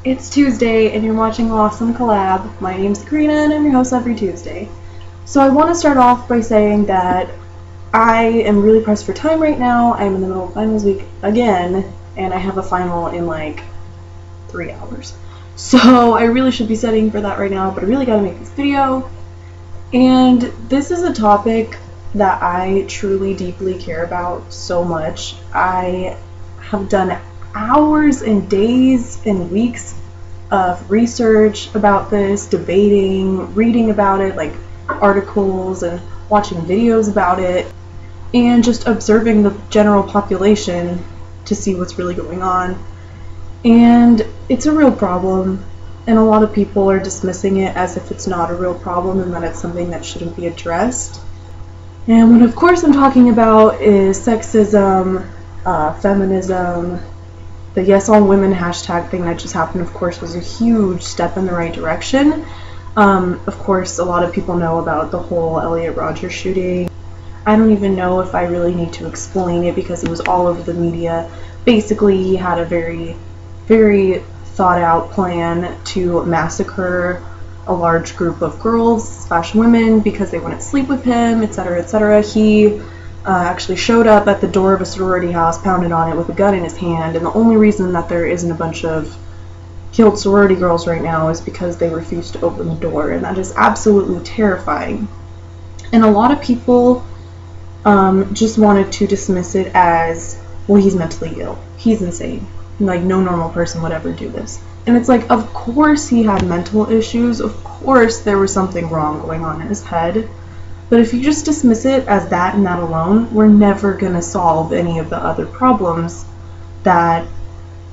It's Tuesday and you're watching LeAwesomeCollab. My name's Karina and I'm your host every Tuesday. So I want to start off by saying that I am really pressed for time right now. I'm in the middle of finals week again and I have a final in like 3 hours. So I really should be studying for that right now, but I really gotta make this video. And this is a topic that I truly deeply care about so much. I have done hours and days and weeks of research about this, debating, reading about it, like articles and watching videos about it, and just observing the general population to see what's really going on. And it's a real problem, and a lot of people are dismissing it as if it's not a real problem and that it's something that shouldn't be addressed. And what of course I'm talking about is sexism, feminism. The Yes All Women hashtag thing that just happened, of course, was a huge step in the right direction. Of course, a lot of people know about the whole Elliot Rodgers shooting. I don't even know if I really need to explain it because it was all over the media. Basically, he had a very, very thought out plan to massacre a large group of girls / women because they wouldn't sleep with him, etc., etc. He actually showed up at the door of a sorority house, pounded on it with a gun in his hand, and the only reason that there isn't a bunch of killed sorority girls right now is because they refused to open the door, and that is absolutely terrifying. And a lot of people just wanted to dismiss it as, well, he's mentally ill, he's insane, like no normal person would ever do this. And it's like, of course he had mental issues, of course there was something wrong going on in his head. But if you just dismiss it as that and that alone, we're never going to solve any of the other problems that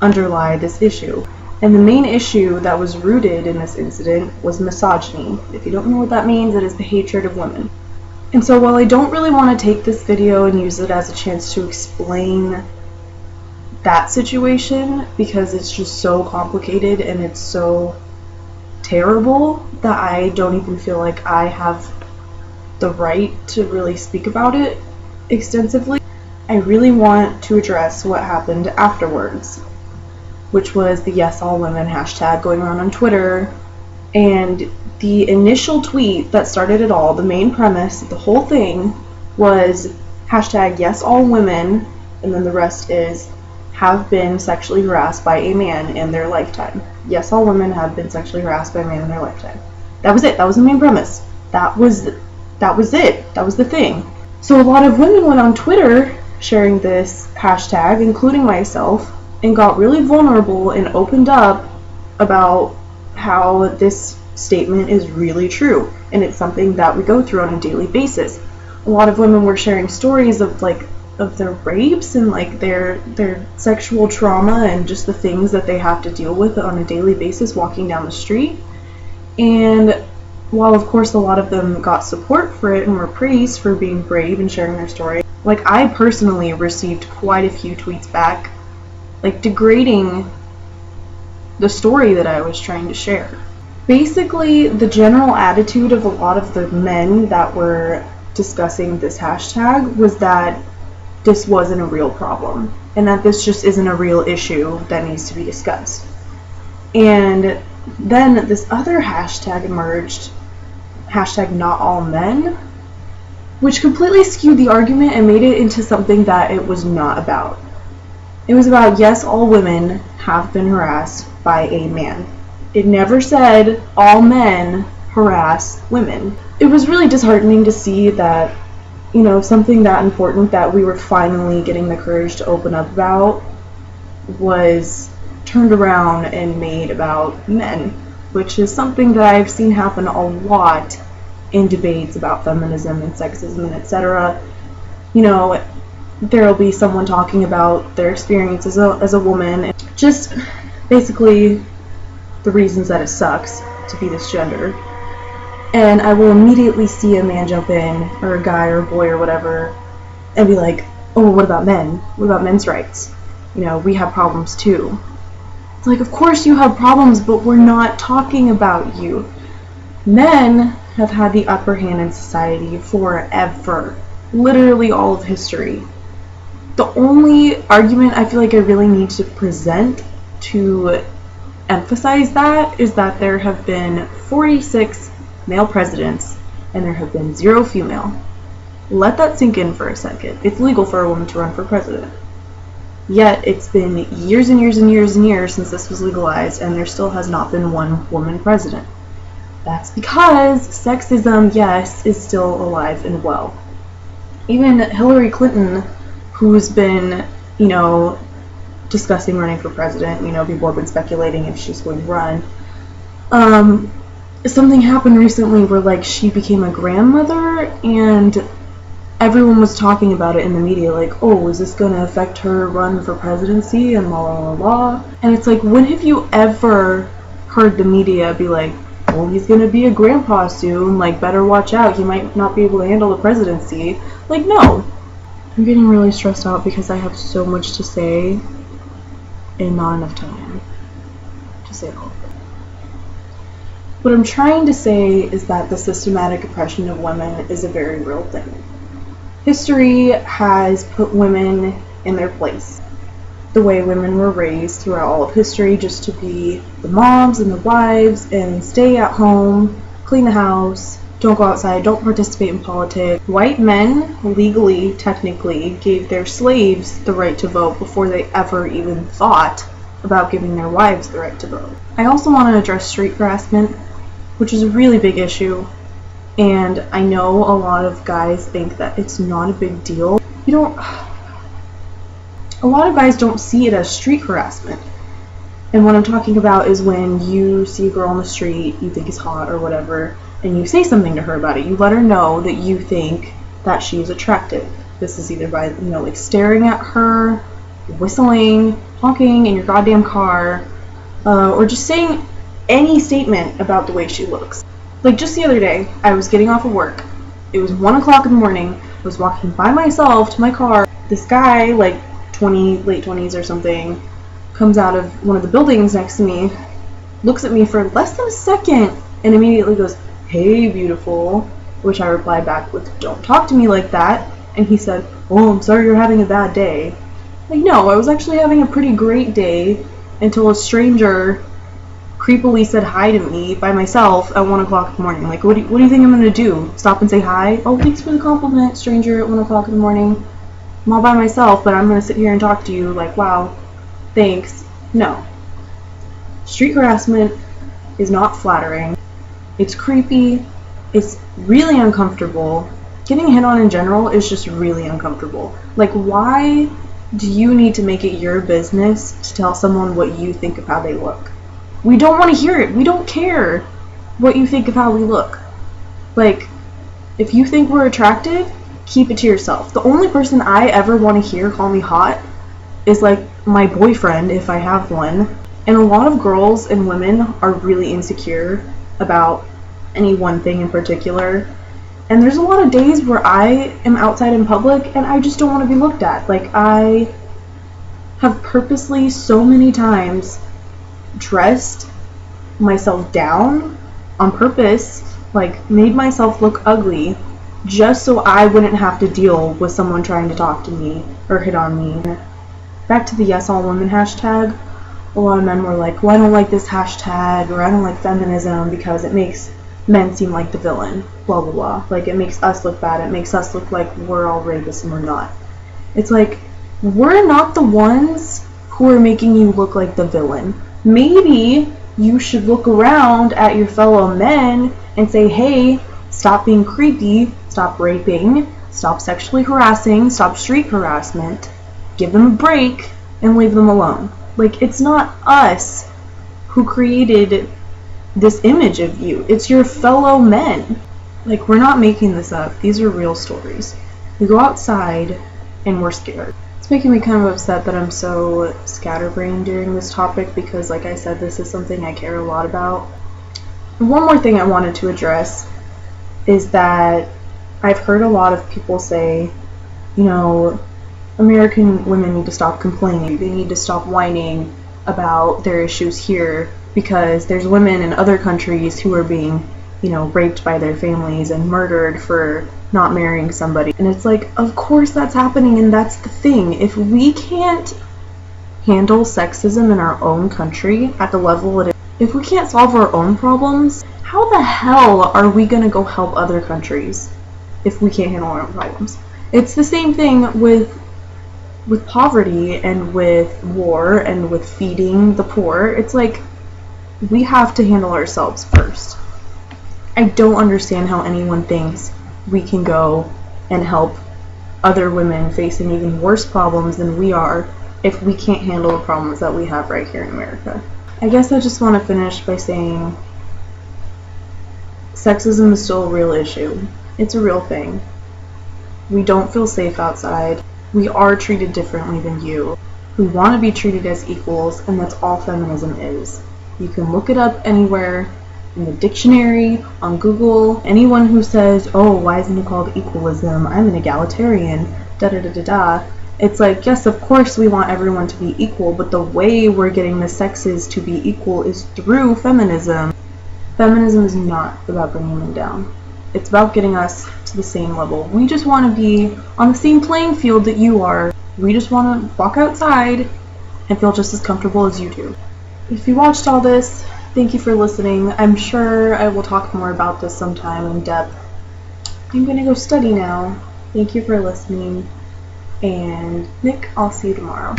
underlie this issue. And the main issue that was rooted in this incident was misogyny. If you don't know what that means, it is the hatred of women. And so while I don't really want to take this video and use it as a chance to explain that situation, because it's just so complicated and it's so terrible that I don't even feel like I have the right to really speak about it extensively, I really want to address what happened afterwards, which was the Yes All Women hashtag going around on Twitter. And the initial tweet that started it all, the main premise, the whole thing, was hashtag Yes All Women, and then the rest is have been sexually harassed by a man in their lifetime. Yes, all women have been sexually harassed by a man in their lifetime. That was it. That was the main premise. That was it. That was the thing. So a lot of women went on Twitter sharing this hashtag, including myself, and got really vulnerable and opened up about how this statement is really true, and it's something that we go through on a daily basis. A lot of women were sharing stories of their rapes and like their sexual trauma and just the things that they have to deal with on a daily basis walking down the street. And while of course a lot of them got support for it and were praised for being brave and sharing their story, like I personally received quite a few tweets back, like degrading the story that I was trying to share. Basically, the general attitude of a lot of the men that were discussing this hashtag was that this wasn't a real problem and that this just isn't a real issue that needs to be discussed. And then this other hashtag emerged, hashtag Not All Men, which completely skewed the argument and made it into something that it was not about. It was about, yes, all women have been harassed by a man. It never said all men harass women. It was really disheartening to see that, you know, something that important that we were finally getting the courage to open up about was turned around and made about men, which is something that I've seen happen a lot in debates about feminism and sexism and etc. You know, there'll be someone talking about their experience as a woman, and just basically the reasons that it sucks to be this gender. And I will immediately see a man jump in, or a guy or a boy or whatever, and be like, oh, what about men? What about men's rights? You know, we have problems too. It's like, of course you have problems, but we're not talking about you. Men have had the upper hand in society forever. Literally all of history. The only argument I feel like I really need to present to emphasize that is that there have been 46 male presidents and there have been 0 female. Let that sink in for a second. It's legal for a woman to run for president. Yet it's been years and years and years and years since this was legalized, and there still has not been one woman president. That's because sexism, yes, is still alive and well. Even Hillary Clinton, who's been, discussing running for president, people have been speculating if she's going to run. Something happened recently where, she became a grandmother, and everyone was talking about it in the media, oh, is this going to affect her run for presidency, and la la la la. And it's like, when have you ever heard the media be like, well, he's going to be a grandpa soon, better watch out, he might not be able to handle the presidency. No. I'm getting really stressed out because I have so much to say and not enough time to say all of it. What I'm trying to say is that the systematic oppression of women is a very real thing. History has put women in their place. The way women were raised throughout all of history, just to be the moms and the wives and stay at home, clean the house, don't go outside, don't participate in politics. White men legally, technically, gave their slaves the right to vote before they ever even thought about giving their wives the right to vote. I also want to address street harassment, which is a really big issue. And I know a lot of guys think that it's not a big deal. A lot of guys don't see it as street harassment. And what I'm talking about is when you see a girl on the street you think is hot or whatever, and you say something to her about it. You let her know that you think that she's attractive. This is either by, staring at her, whistling, honking in your goddamn car, or just saying any statement about the way she looks. Just the other day, I was getting off of work. It was 1 o'clock in the morning. I was walking by myself to my car. This guy, late 20s or something, comes out of one of the buildings next to me, looks at me for less than a second, and immediately goes, "Hey, beautiful," which I replied back with, "Don't talk to me like that." And he said, "Oh, I'm sorry you're having a bad day." No, I was actually having a pretty great day until a stranger creepily said hi to me by myself at 1 o'clock in the morning. What do you think I'm going to do? Stop and say hi? "Oh, thanks for the compliment, stranger, at 1 o'clock in the morning. I'm all by myself, but I'm going to sit here and talk to you." Wow, thanks. No. Street harassment is not flattering. It's creepy. It's really uncomfortable. Getting hit on in general is just really uncomfortable. Why do you need to make it your business to tell someone what you think of how they look? We don't want to hear it. We don't care what you think of how we look. If you think we're attractive, keep it to yourself. The only person I ever want to hear call me hot is my boyfriend, if I have one. And a lot of girls and women are really insecure about any one thing in particular. And there's a lot of days where I am outside in public and I just don't want to be looked at. I have purposely so many times dressed myself down on purpose, made myself look ugly just so I wouldn't have to deal with someone trying to talk to me or hit on me. Back to the Yes All Women hashtag, a lot of men were like, "Well, I don't like this hashtag," or "I don't like feminism because it makes men seem like the villain, blah blah blah. It makes us look bad, it makes us look like we're all rapists and we're not." It's we're not the ones who are making you look like the villain. Maybe you should look around at your fellow men and say, "Hey, stop being creepy, stop raping, stop sexually harassing, stop street harassment, give them a break, and leave them alone." It's not us who created this image of you. It's your fellow men. We're not making this up. These are real stories. We go outside and we're scared. It's making me kind of upset that I'm so scatterbrained during this topic because, like I said, this is something I care a lot about. And one more thing I wanted to address is that I've heard a lot of people say, American women need to stop complaining. They need to stop whining about their issues here because there's women in other countries who are being, raped by their families and murdered for not marrying somebody. And it's of course that's happening, and that's the thing. If we can't handle sexism in our own country at the level it If we can't solve our own problems, how the hell are we gonna go help other countries if we can't handle our own problems? It's the same thing with poverty and with war and with feeding the poor. It's like we have to handle ourselves first. I don't understand how anyone thinks we can go and help other women facing even worse problems than we are if we can't handle the problems that we have right here in America. I guess I just want to finish by saying sexism is still a real issue. It's a real thing. We don't feel safe outside. We are treated differently than you. We want to be treated as equals, and that's all feminism is. You can look it up anywhere, in the dictionary, on Google. Anyone who says, oh, why isn't it called equalism? I'm an egalitarian, da-da-da-da-da. It's like, yes, of course we want everyone to be equal, but the way we're getting the sexes to be equal is through feminism. Feminism is not about bringing them down. It's about getting us to the same level. We just want to be on the same playing field that you are. We just want to walk outside and feel just as comfortable as you do. If you watched all this, thank you for listening. I'm sure I will talk more about this sometime in depth. I'm gonna go study now. Thank you for listening. And Nick, I'll see you tomorrow.